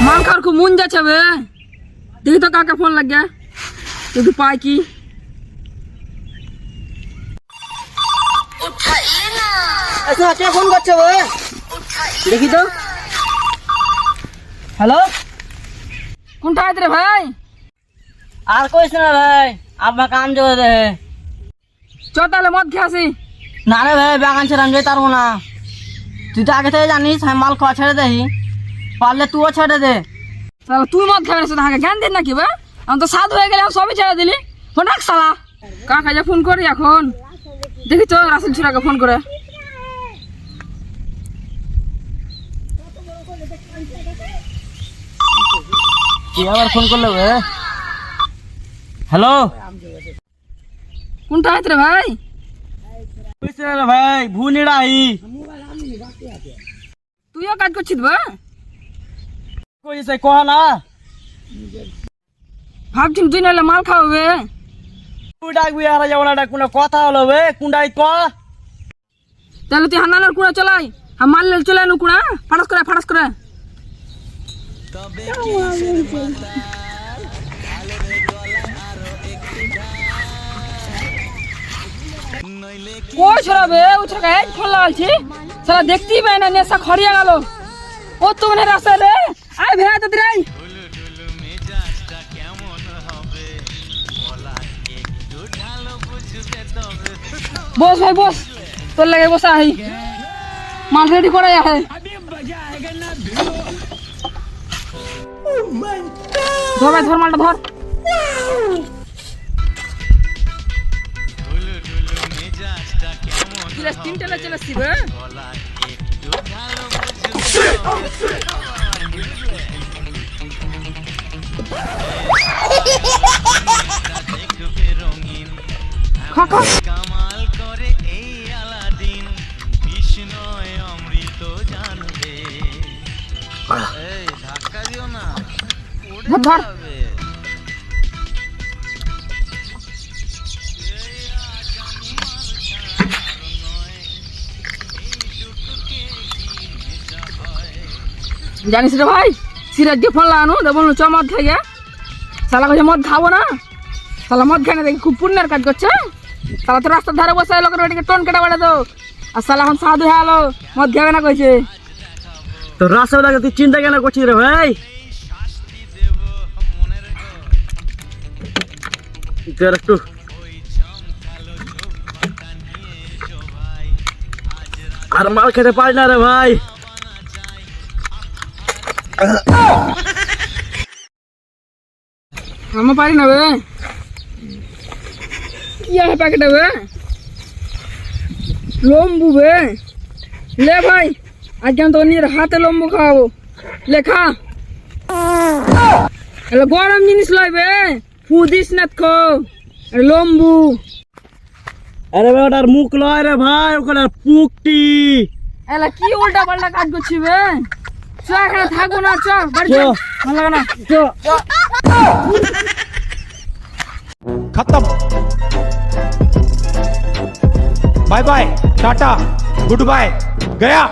মাল খাওয়ার খুব মন যাচ্ছে বে। দেখি তো কাকে ফোন লাগে, একটু পাই কি। আচ্ছা কে ফোন করছে বে? দেখি তো। হ্যালো, কোনটা আছে রে ভাই? আর কইস না ভাই, আপনার কাম জোরে দে। চ তাহলে মদ খেয়ে আসি। না রে ভাই, বাগান ছেড়ে আমি যেতে পারবো না। তুই তো আগে থেকে জানিস আমি মাল খাওয়া ছেড়ে দেই, পারলে তুইও ছেড়ে দে। তাহলে তুই মদ খাবে না, হাঁকে জ্ঞান দিন নাকি বে? আমি তো সাধু হয়ে গেলে সবই ছেড়ে দিলি। ফোন রাখ শালা। কাকা যা ফোন করি এখন, দেখি তো রাসেল ছুরাকে ফোন করে। কি আবার ফোন করলে বে? হ্যালো, কোনটা আছে রে ভাই? কইস না রে ভাই, ভুনিড়া আই। তুইও কাজ করছিস বে? কইছে কহ না। ভাবছিস তুই নাহলে মাল খাওয়াবে। তুই ডাকবি আর যাবো না, কোনো কথা হলো বে? কুন্ডাই ক। তাহলে তুই হান্নানের কুড়া চলাই, আর মাল চলে আনু কুড়া, ফাটাস করে ফাটাস করে। কই ছড়াবে উছড়া এক ফোন লাগালছি, সারা দেখতেই পাই না, নেশা খড়িয়া গেল। ও তো মানে রাস্তা রে, আয় ভেড়া তো দিরাই। বস ভাই বস, তোর লাগে বসা আহি, মাল রেডি করে আহে। ধর ভাই, ধর মালটা ধর। তিনটে চলে আসছি বে। খা খা। ধর ধর। জানিস রে ভাই, সিরাজ দিয়ে ফোন লাগানো, বললো চ মদ খাই গে। শালা কাছে মদ খাবো না, শালা মদ খাই না দেখি খুব পুণ্যের কাজ করছে। শালা তো রাস্তার ধারে বসে লোকের বাড়িকে টোন কেটে বেড়ে তো, আর শালা এখন সাধু হয়ে আলো, মদ খাবে না কইছে। তো রাস্তাটাকে তুই চিন্তা কেন করছিস রে ভাই? একটু আর মাল খেতে পারি না রে ভাই। আমি পারি না বে। কি আছে প্যাকেটে বে? লম্বু বে। লে ভাই, আজকে আমি তো নিজের হাতে লম্বু খাওয়াবো। লেখা গরম জিনিস লইবে, ফু দিস না খো। লম্বু। আরে ভাই ওটার মুখ লয় রে ভাই, ওখানে পুকটি। এলা কি উল্টা পাল্টা কাজ করছি বে? চ এখানে থাকবো না, চ বাড়ি চ। ভালো লাগে না, চ। खत्म। Bye bye, tata, goodbye, गया।